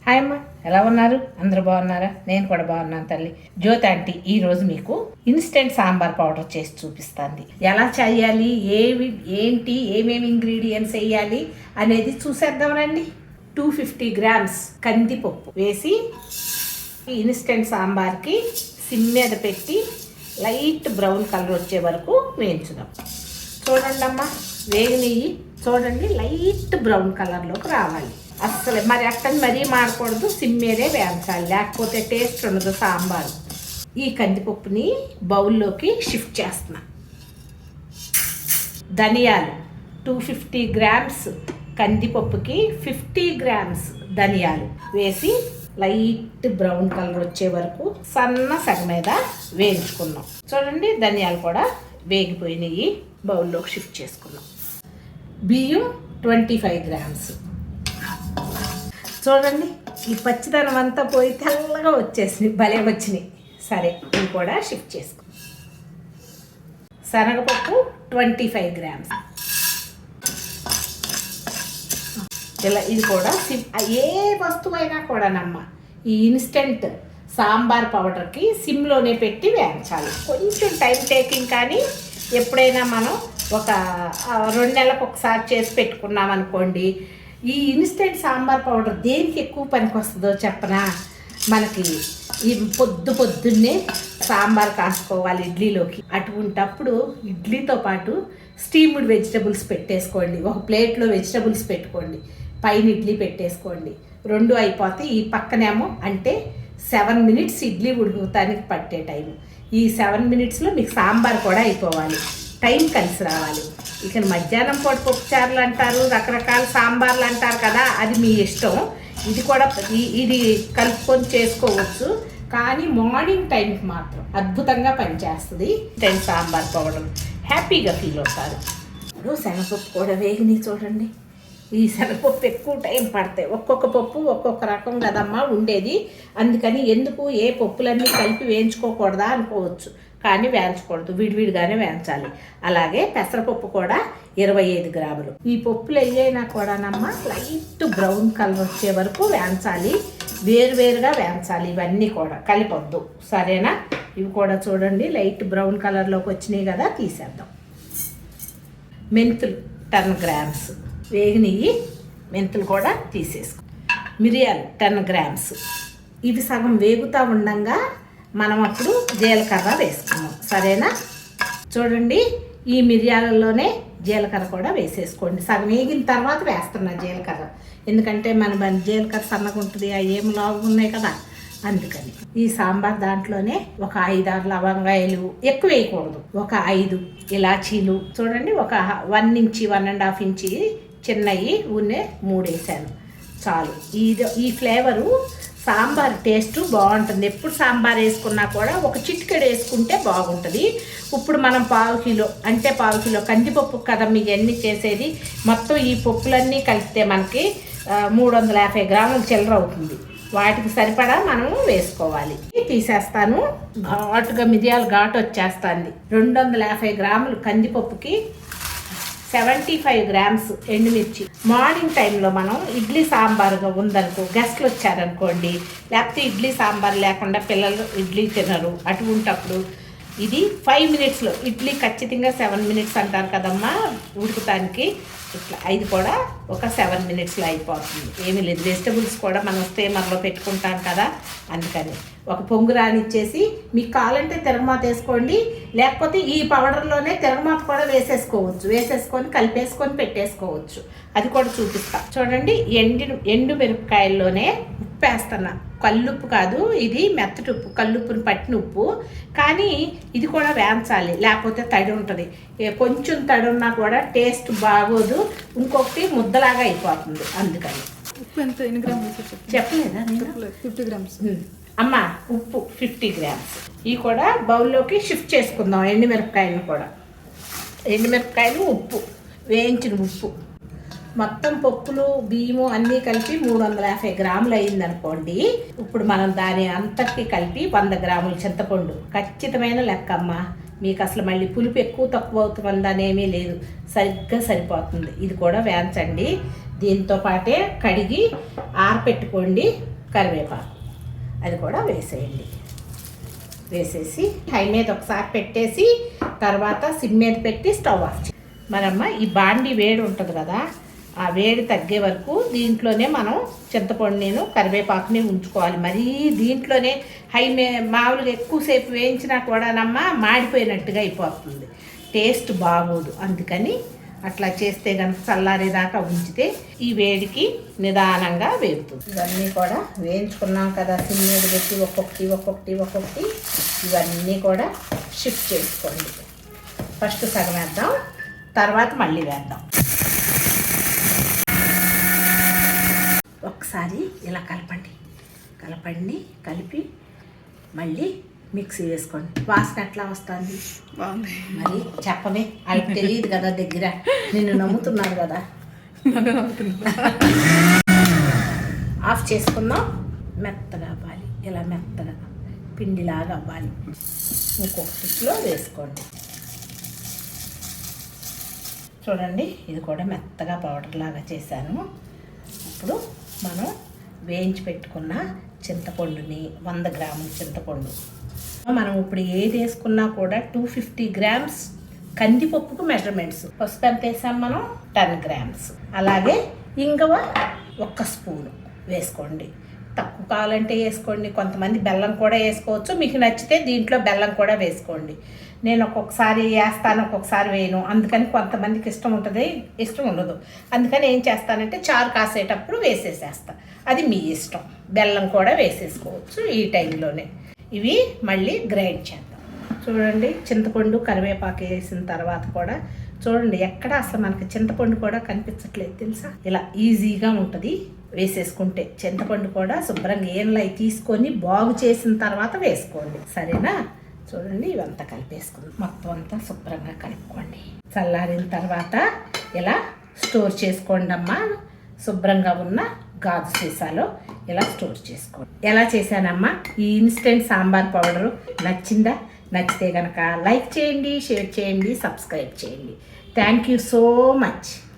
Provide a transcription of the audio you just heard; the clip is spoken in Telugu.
హాయ్ అమ్మ, ఎలా ఉన్నారు? అందరూ బాగున్నారా? నేను కూడా బాగున్నాను తల్లి. జ్యోతి ఆంటీ ఈరోజు మీకు ఇన్స్టెంట్ సాంబార్ పౌడర్ చేసి చూపిస్తుంది. ఎలా చేయాలి, ఏంటి, ఏమేమి ఇంగ్రీడియంట్స్ వేయాలి అనేది చూసేద్దాం రండి. 250 గ్రామ్స్ కందిపప్పు వేసి ఇన్స్టెంట్ సాంబార్కి సిమ్ మీద పెట్టి లైట్ బ్రౌన్ కలర్ వచ్చే వరకు వేయించుదాం. చూడండి అమ్మ, వేగినెయ్యి చూడండి లైట్ బ్రౌన్ కలర్లోకి రావాలి. అస్సలు మరి అట్టని మరీ మాడకూడదు, సిమ్ మీదే వేయించాలి, లేకపోతే టేస్ట్ ఉండదు సాంబారు. ఈ కందిపప్పుని బౌల్లోకి షిఫ్ట్ చేస్తున్నా. ధనియాలు 250 గ్రామ్స్ కందిపప్పుకి 50 గ్రామ్స్ ధనియాలు వేసి లైట్ బ్రౌన్ కలర్ వచ్చే వరకు సన్న సగ మీద వేయించుకున్నాం. చూడండి ధనియాలు కూడా వేగిపోయినాయి, బౌల్లోకి షిఫ్ట్ చేసుకున్నాం. బియ్యం 25 గ్రామ్స్. చూడండి ఈ పచ్చిదనం అంతా పోయి తెల్లగా వచ్చేసింది, భలే వచ్చినాయి. సరే, ఇవి కూడా షిఫ్ట్ చేసుకో. శనగపప్పు 25 గ్రామ్స్. ఇలా ఇది కూడా ఏ వస్తువైనా కూడానమ్మ ఈ ఇన్స్టెంట్ సాంబార్ పౌడర్కి సిమ్లోనే పెట్టి వేయించాలి. కొంచెం టైం టేకింగ్, కానీ ఎప్పుడైనా మనం ఒక 2 నెలలకు ఒకసారి చేసి పెట్టుకున్నాం అనుకోండి. ఈ ఇన్స్టెంట్ సాంబార్ పౌడర్ దేనికి ఎక్కువ పనికి వస్తుందో చెప్పనా? మనకి ఈ పొద్దున్నే సాంబార్ కాసుకోవాలి ఇడ్లీలోకి. అటువంటప్పుడు ఇడ్లీతో పాటు స్టీమ్డ్ వెజిటబుల్స్ పెట్టేసుకోండి. ఒక ప్లేట్లో వెజిటబుల్స్ పెట్టుకోండి, పైన ఇడ్లీ పెట్టేసుకోండి. 2 అయిపోతే ఈ పక్కనేమో అంటే 7 మినిట్స్ ఇడ్లీ ఉడుకుతానికి పట్టే టైం. ఈ 7 మినిట్స్లో మీకు సాంబార్ కూడా అయిపోవాలి, టైం కలిసి రావాలి. ఇక మధ్యాహ్నం పూట పప్పుచారులు అంటారు, రకరకాల సాంబార్లు అంటారు కదా, అది మీ ఇష్టం. ఇది కూడా ఇది కలుపుకొని చేసుకోవచ్చు, కానీ మార్నింగ్ టైంకి మాత్రం అద్భుతంగా పనిచేస్తుంది సాంబార్ పౌడర్. హ్యాపీగా ఫీల్ అవుతారు. ఇప్పుడు శనగపప్పు కూడా వేగినాయి చూడండి. ఈ శనగపప్పు ఎక్కువ టైం పడతాయి, ఒక్కొక్క పప్పు ఒక్కొక్క రకం కదమ్మా ఉండేది. అందుకని ఎందుకు ఏ పప్పులన్నీ కలిపి వేయించుకోకూడదా అనుకోవచ్చు, కానీ వేయించకూడదు, విడివిడిగానే వేయించాలి. అలాగే పెసరపప్పు కూడా 25 గ్రాములు. ఈ పప్పులు అయ్యైనా కూడానమ్మా లైట్ బ్రౌన్ కలర్ వచ్చే వరకు వేయించాలి, వేరువేరుగా వేయించాలి. ఇవన్నీ కూడా కలిపొద్దు, సరేనా? ఇవి కూడా చూడండి లైట్ బ్రౌన్ కలర్లోకి వచ్చినాయి కదా, తీసేద్దాం. మెంతులు 10 గ్రామ్స్ వేగినవి, మెంతులు కూడా తీసేసుకో. మిరియాలు 10 గ్రామ్స్. ఇవి సగం వేగుతూ ఉండంగా మనం అప్పుడు జీలకర్ర వేసుకున్నాం, సరేనా? చూడండి ఈ మిరియాలలోనే జీలకర్ర కూడా వేసేసుకోండి. సగం వేగిన తర్వాత వేస్తున్నా జీలకర్ర, ఎందుకంటే మన జీలకర్ర సన్నగా ఉంటుంది, అవి ఏం లావు ఉన్నాయి కదా, అందుకని. ఈ సాంబార్ దాంట్లోనే ఒక 5-6 లవంగాయలు, ఎక్కువ వేయకూడదు, ఒక 5 ఇలాచీలు చూడండి, ఒక 1 ఇంచి 1.5 ఇంచి చిన్నవి ఉన్నే 3 వేసాను చాలు. ఈ ఫ్లేవరు సాంబార్ టేస్ట్ బాగుంటుంది. ఎప్పుడు సాంబార్ వేసుకున్నా కూడా ఒక చిటికెడు వేసుకుంటే బాగుంటుంది. ఇప్పుడు మనం 1/4 కిలో కందిపప్పు కదా మీకు ఎన్ని చేసేది, మొత్తం ఈ పప్పులన్నీ కలిపితే మనకి 350 గ్రాముల చిల్లర అవుతుంది. వాటికి సరిపడా మనము వేసుకోవాలి. తీసేస్తాను, ఘాటుగా మిరియాలు ఘాటు వచ్చేస్తుంది. 250 గ్రాములు కందిపప్పుకి 75 గ్రామ్స్ ఎండుమిర్చి. మార్నింగ్ టైంలో మనం ఇడ్లీ సాంబారుగా ఉందనుకో, గెస్ట్లు వచ్చారనుకోండి, లేకపోతే ఇడ్లీ సాంబార్ లేకుండా పిల్లలు ఇడ్లీ తినరు, అటువంటప్పుడు ఇది 5 మినిట్స్లో, ఇడ్లీ ఖచ్చితంగా 7 మినిట్స్ అంటారు కదమ్మా ఉడుకుతానికి, ఇట్లా ఇది కూడా ఒక 7 మినిట్స్లో అయిపోతుంది. ఏమీ లేదు, వెజిటబుల్స్ కూడా మనం స్టీమర్లో పెట్టుకుంటాం కదా, అందుకని ఒక పొంగు రానిచ్చేసి మీకు కావాలంటే తిరగమాత వేసుకోండి, లేకపోతే ఈ పౌడర్లోనే తిరగమాత కూడా వేసేసుకొని కలిపేసుకొని పెట్టేసుకోవచ్చు. అది కూడా చూపిస్తా చూడండి. ఎండు మిరపకాయల్లోనే ఉప్పు వేస్తున్నా, కల్లుప్పు కాదు, ఇది మెత్తటి ఉప్పు, కల్లుప్పుని పట్టిన ఉప్పు, కానీ ఇది కూడా వేయించాలి, లేకపోతే తడి ఉంటుంది. కొంచెం తడి ఉన్నా కూడా టేస్ట్ బాగోదు, ఇంకొకటి ముద్దలాగా అయిపోతుంది. అందుకని ఉప్పు ఎంత, ఎన్ని గ్రాములు చెప్పలేదా? 50 గ్రామ్స్ అమ్మ. ఉప్పు 50 గ్రామ్స్. ఇవి కూడా బౌల్లోకి షిఫ్ట్ చేసుకుందాం. ఎండుమిరపకాయలు కూడా, ఎండుమిరపకాయలు, ఉప్పు, వేయించిన ఉప్పు, మొత్తం పప్పులు బియ్యము అన్నీ కలిపి 350 గ్రాములు అయిందనుకోండి. ఇప్పుడు మనం దాని అంతటికి కలిపి 100 గ్రాములు చింతపండు, ఖచ్చితమైన లెక్కమ్మ. మీకు అసలు మళ్ళీ పులుపు ఎక్కువ తక్కువ అవుతుందనేమీ లేదు, సరిగ్గా సరిపోతుంది. ఇది కూడా వేయించండి. దీంతో పాటే కడిగి ఆరపెట్టుకోండి కరివేపాకు, అది కూడా వేసేయండి. వేసేసి హై మీద ఒకసారి పెట్టేసి తర్వాత సిమ్ మీద పెట్టి స్టవ్ ఆఫ్ చేయాలి. మరమ్మ ఈ బాండి వేడి ఉంటుంది కదా, ఆ వేడి తగ్గే వరకు దీంట్లోనే మనం చింతపండుని కరివేపాకుని ఉంచుకోవాలి. మరీ దీంట్లోనే మామూలుగా ఎక్కువసేపు వేయించినా కూడానమ్మా మాడిపోయినట్టుగా అయిపోతుంది, టేస్ట్ బాగోదు. అందుకని అట్లా చేస్తే కనుక చల్లారేదాకా ఉంచితే ఈ వేడికి నిదానంగా వేగుతుంది. ఇవన్నీ కూడా వేయించుకున్నాం కదా, సిమ్ మీద పెట్టి ఒక్కొక్కటి ఇవన్నీ కూడా షిఫ్ట్ చేసుకోండి. ఫస్ట్ సగం వేద్దాం, తర్వాత మళ్ళీ వేద్దాం. ఒకసారి ఇలా కలిపి మళ్ళీ మిక్సీ వేసుకోండి. వాసన ఎట్లా వస్తుంది? బాగుంది. మరి చెప్పమే, అది తెలియదు కదా, దగ్గర నిన్ను నమ్ముతున్నారు కదా. ఆఫ్ చేసుకుందాం. మెత్తగా అవ్వాలి, ఇలా మెత్తగా పిండిలాగా అవ్వాలి. ఇంకొక టిప్లో వేసుకోండి. చూడండి, ఇది కూడా మెత్తగా పౌడర్ లాగా చేశాను. ఇప్పుడు మనం వేయించి పెట్టుకున్న చింతపండుని 100 గ్రాముల చింతపండు, మనం ఇప్పుడు ఏది వేసుకున్నా కూడా 250 గ్రామ్స్ కందిపప్పుకు మెజర్మెంట్స్. పసుపు ఎంత వేసాం మనం? 10 గ్రామ్స్. అలాగే ఇంగువ 1 స్పూను వేసుకోండి. తక్కువ కావాలంటే వేసుకోండి, కొంతమంది బెల్లం కూడా వేసుకోవచ్చు, మీకు నచ్చితే దీంట్లో బెల్లం కూడా వేసుకోండి. నేను ఒక్కొక్కసారి వేస్తాను, ఒక్కొక్కసారి వేయను. అందుకని కొంతమందికి ఇష్టం ఉంటుంది, ఇష్టం ఉండదు. అందుకని ఏం చేస్తానంటే చారు కాసేటప్పుడు వేసేసేస్తా, అది మీ ఇష్టం. బెల్లం కూడా వేసేసుకోవచ్చు ఈ టైంలోనే. ఇవి మళ్ళీ గ్రైండ్ చేద్దాం. చూడండి, చింతపండు కరివేపాకు వేసిన తర్వాత కూడా చూడండి ఎక్కడ అసలు మనకి చింతపండు కూడా కనిపించట్లేదు తెలుసా. ఇలా ఈజీగా ఉంటుంది వేసేసుకుంటే. చింతపండు కూడా శుభ్రంగా ఏళ్ళై తీసుకొని బాగు చేసిన తర్వాత వేసుకోండి, సరేనా? చూడండి, ఇవంతా కలిపేసుకుందాం. మొత్తం అంతా శుభ్రంగా కలుపుకోండి. చల్లారిన తర్వాత ఇలా స్టోర్ చేసుకోండి అమ్మా. శుభ్రంగా ఉన్న గాజు సీసాలో ఇలా స్టోర్ చేసుకోండి. ఎలా చేశానమ్మా ఈ ఇన్స్టెంట్ సాంబార్ పౌడరు? నచ్చిందా? నచ్చితే కనుక లైక్ చేయండి, షేర్ చేయండి, సబ్స్క్రైబ్ చేయండి. Thank you so much.